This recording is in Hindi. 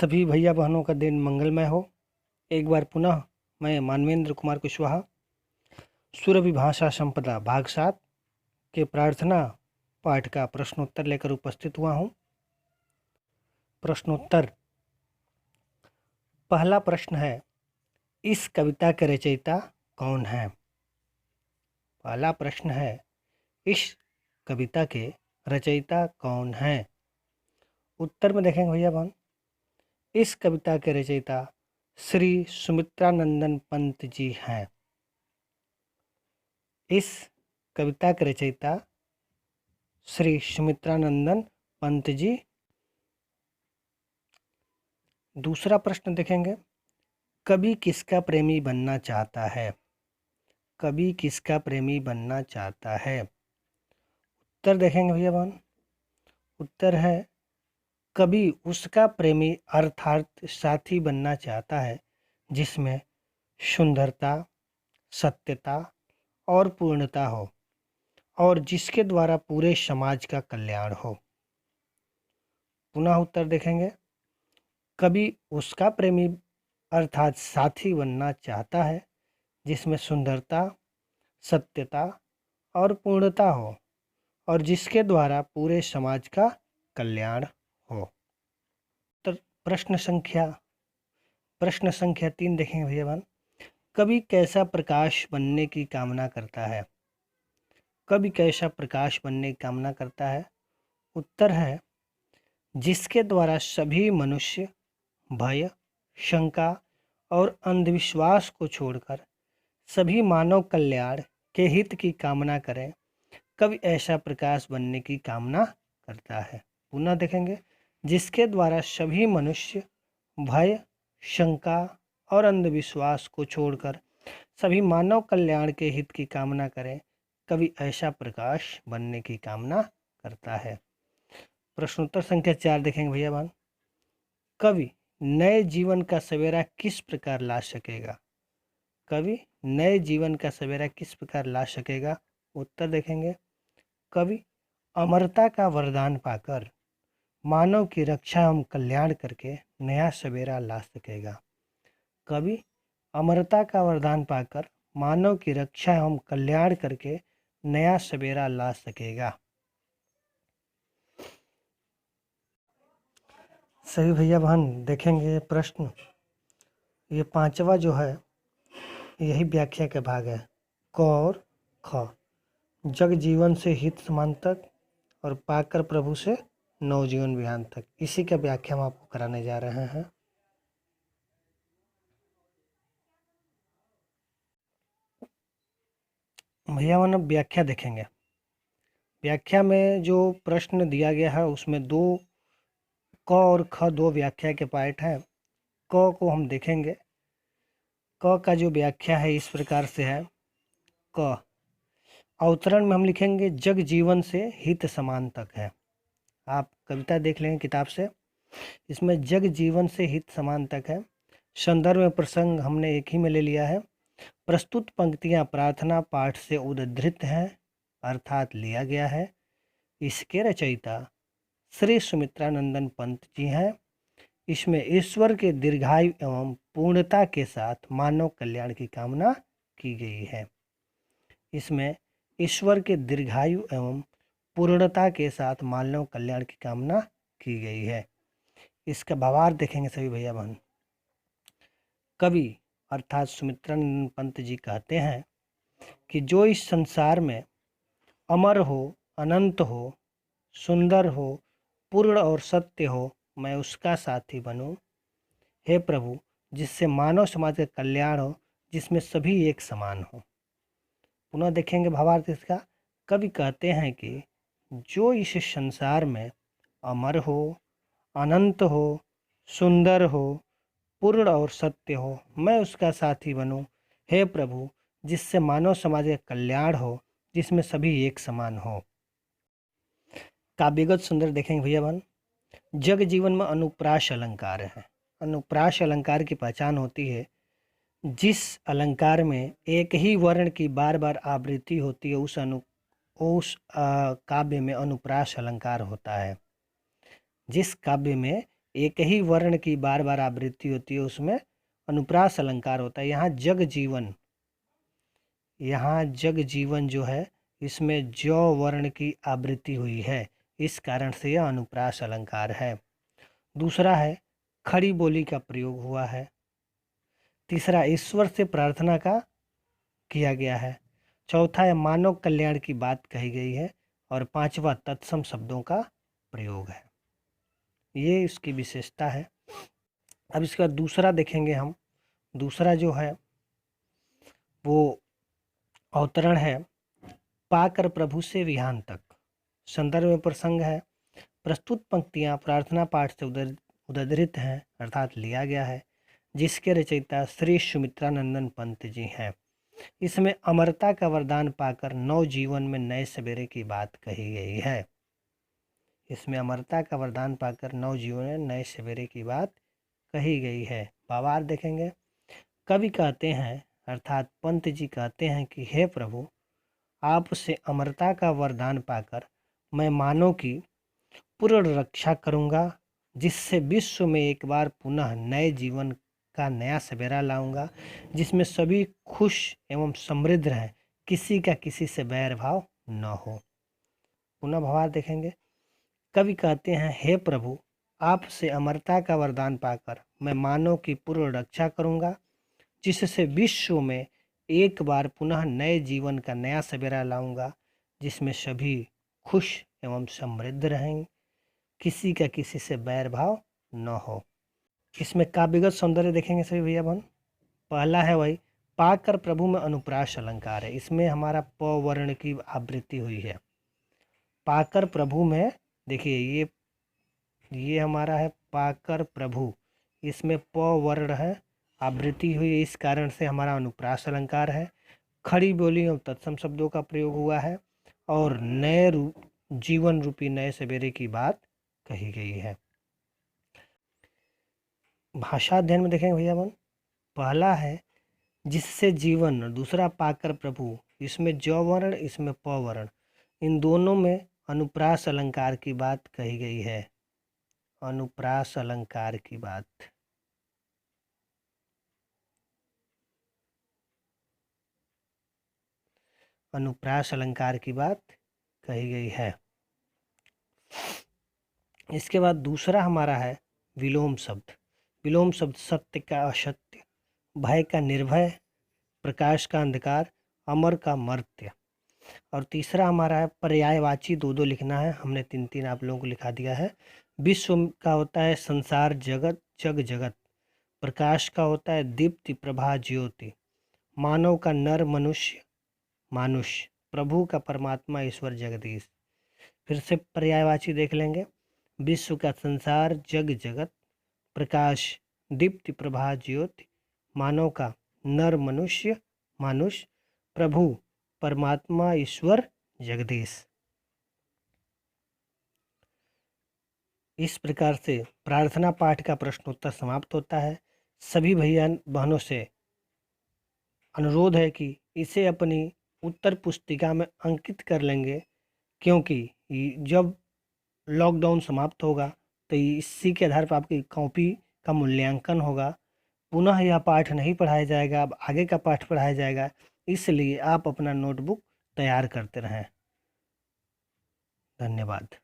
सभी भैया बहनों का दिन मंगलमय हो। एक बार पुनः मैं मानवेंद्र कुमार कुशवाहा सुरभि भाषा संपदा भाग 7 के प्रार्थना पाठ का प्रश्नोत्तर लेकर उपस्थित हुआ हूँ। प्रश्नोत्तर। पहला प्रश्न है, इस कविता के रचयिता कौन है? पहला प्रश्न है, इस कविता के रचयिता कौन है? उत्तर में देखेंगे भैया बहन, इस कविता के रचयिता श्री सुमित्रानंदन पंत जी हैं। इस कविता के रचयिता श्री सुमित्रानंदन पंत जी। दूसरा प्रश्न देखेंगे, कवि किसका प्रेमी बनना चाहता है? कवि किसका प्रेमी बनना चाहता है? उत्तर देखेंगे भैया बहन, उत्तर है कवि उसका प्रेमी अर्थात साथी बनना चाहता है जिसमें सुंदरता, सत्यता और पूर्णता हो और जिसके द्वारा पूरे समाज का कल्याण हो। पुनः उत्तर देखेंगे, कवि उसका प्रेमी अर्थात साथी बनना चाहता है जिसमें सुंदरता, सत्यता और पूर्णता हो और जिसके द्वारा पूरे समाज का कल्याण हो। तो प्रश्न संख्या 3 देखेंगे भैया बहन, कवि कैसा प्रकाश बनने की कामना करता है? कवि कैसा प्रकाश बनने की कामना करता है? उत्तर है जिसके द्वारा सभी मनुष्य भय, शंका और अंधविश्वास को छोड़कर सभी मानव कल्याण के हित की कामना करें। कवि ऐसा प्रकाश बनने की कामना करता है। पुनः देखेंगे, जिसके द्वारा सभी मनुष्य भय, शंका और अंधविश्वास को छोड़कर सभी मानव कल्याण के हित की कामना करें। कवि ऐसा प्रकाश बनने की कामना करता है। प्रश्नोत्तर संख्या 4 देखेंगे भैया बहन, कवि नए जीवन का सवेरा किस प्रकार ला सकेगा? कवि नए जीवन का सवेरा किस प्रकार ला सकेगा? उत्तर देखेंगे, कवि अमरता का वरदान पाकर मानव की रक्षा एवं कल्याण करके नया सवेरा ला सकेगा। कवि अमरता का वरदान पाकर मानव की रक्षा एवं कल्याण करके नया सवेरा ला सकेगा। सभी भैया बहन देखेंगे प्रश्न, ये 5वां जो है यही व्याख्या के भाग है। क और ख, जग जीवन से हित समान तक और पाकर प्रभु से नवजीवन विहान तक, इसी का व्याख्या हम आपको कराने जा रहे हैं। भैया बहन अब व्याख्या देखेंगे। व्याख्या में जो प्रश्न दिया गया है उसमें क और ख दो व्याख्या के पार्ट हैं। क को हम देखेंगे, क का जो व्याख्या है इस प्रकार से है। क अवतरण में हम लिखेंगे, जग जीवन से हित समान तक है। आप कविता देख लेंगे किताब से, इसमें जग जीवन से हित समान तक है। संदर्भ में प्रसंग हमने एक ही में ले लिया है। प्रस्तुत पंक्तियां प्रार्थना पाठ से उद्धृत हैं अर्थात लिया गया है। इसके रचयिता श्री सुमित्रानंदन पंत जी हैं। इसमें ईश्वर के दीर्घायु एवं पूर्णता के साथ मानव कल्याण की कामना की गई है। इसमें ईश्वर के दीर्घायु एवं पूर्णता के साथ मानव कल्याण की कामना की गई है। इसका भावार्थ देखेंगे सभी भैया बहन। कवि अर्थात सुमित्रानंदन पंत जी कहते हैं कि जो इस संसार में अमर हो, अनंत हो, सुंदर हो, पूर्ण और सत्य हो, मैं उसका साथी बनूं। हे प्रभु, जिससे मानव समाज का कल्याण हो, जिसमें सभी एक समान हो। पुनः देखेंगे भावार्थ इसका। कवि कहते हैं कि जो इस संसार में अमर हो, अनंत हो, सुंदर हो, पूर्ण और सत्य हो, मैं उसका साथी बनूं। हे प्रभु, जिससे मानव समाज का कल्याण हो, जिसमें सभी एक समान हो। काव्यगत सुंदर देखेंगे भैया बहन। जग जीवन में अनुप्रास अलंकार है। अनुप्रास अलंकार की पहचान होती है जिस अलंकार में एक ही वर्ण की बार बार आवृत्ति होती है, उस काव्य में अनुप्रास अलंकार होता है। जिस काव्य में एक ही वर्ण की बार बार आवृत्ति होती है उसमें अनुप्रास अलंकार होता है। यहाँ जग जीवन जो है इसमें ज वर्ण की आवृत्ति हुई है, इस कारण से यह अनुप्रास अलंकार है। दूसरा है खड़ी बोली का प्रयोग हुआ है। तीसरा ईश्वर से प्रार्थना का किया गया है। चौथा है मानव कल्याण की बात कही गई है। और पांचवा तत्सम शब्दों का प्रयोग है। ये इसकी विशेषता है। अब इसका दूसरा देखेंगे हम। दूसरा जो है वो अवतरण है पाकर प्रभु से विहान तक। संदर्भ में प्रसंग है। प्रस्तुत पंक्तियां प्रार्थना पाठ से उद्धृत हैं, अर्थात लिया गया है, जिसके रचयिता श्री सुमित्रानंदन पंत जी हैं। इसमें अमरता का वरदान पाकर नव जीवन में नए सवेरे की बात कही गई है। इसमें अमरता का वरदान पाकर नव जीवन में नए सवेरे की बात कही गई है। भावार्थ देखेंगे। कवि कहते हैं, अर्थात पंत जी कहते हैं कि हे प्रभु, आपसे अमरता का वरदान पाकर मैं मानव की पूर्ण रक्षा करूंगा, जिससे विश्व में एक बार पुनः नए जीवन का नया सवेरा लाऊंगा, जिसमें सभी खुश एवं समृद्ध रहें, किसी का किसी से बैर भाव न हो। पुनः भावार्थ देखेंगे। कवि कहते हैं, हे प्रभु, आपसे अमरता का वरदान पाकर मैं मानव की पूर्ण रक्षा करूंगा, जिससे विश्व में एक बार पुनः नए जीवन का नया सवेरा लाऊंगा, जिसमें सभी खुश एवं समृद्ध रहेंगे, किसी का किसी से बैर भाव न हो। इसमें काव्यगत सौंदर्य देखेंगे सभी भैया बहन। पहला है वही पाकर प्रभु में अनुप्रास अलंकार है। इसमें हमारा प वर्ण की आवृत्ति हुई है। पाकर प्रभु में देखिए ये हमारा है पाकर प्रभु, इसमें प वर्ण है, आवृत्ति हुई है, इस कारण से हमारा अनुप्रास अलंकार है। खड़ी बोली और तत्सम शब्दों का प्रयोग हुआ है और नए जीवन रूपी नए सवेरे की बात कही गई है। भाषा अध्ययन में देखेंगे भैया बहन। पहला है जिससे जीवन, दूसरा पाकर प्रभु, इसमें ज वर्ण इसमें प वर्ण, इन दोनों में अनुप्रास अलंकार की बात कही गई है। अनुप्रास अलंकार की बात, अनुप्रास अलंकार की बात कही गई है। इसके बाद दूसरा हमारा है विलोम शब्द। विलोम शब्द सत्य का असत्य, भय का निर्भय, प्रकाश का अंधकार, अमर का मर्त्य। और तीसरा हमारा है पर्यायवाची, दो दो लिखना है, हमने तीन तीन आप लोगों को लिखा दिया है। विश्व का होता है संसार जगत, जग जगत। प्रकाश का होता है दीप्ति प्रभा ज्योति। मानव का नर मनुष्य मानुष। प्रभु का परमात्मा ईश्वर जगदीश। फिर से पर्यायवाची देख लेंगे। विश्व का संसार जग जगत, प्रकाश दीप्ति प्रभा ज्योति, मानव का नर मनुष्य मानुष, प्रभु परमात्मा ईश्वर जगदीश। इस प्रकार से प्रार्थना पाठ का प्रश्नोत्तर समाप्त होता है। सभी भैया बहनों से अनुरोध है कि इसे अपनी उत्तर पुस्तिका में अंकित कर लेंगे, क्योंकि जब लॉकडाउन समाप्त होगा तो इसी के आधार पर आपकी कॉपी का मूल्यांकन होगा। पुनः यह पाठ नहीं पढ़ाया जाएगा, अब आगे का पाठ पढ़ाया जाएगा, इसलिए आप अपना नोटबुक तैयार करते रहें। धन्यवाद।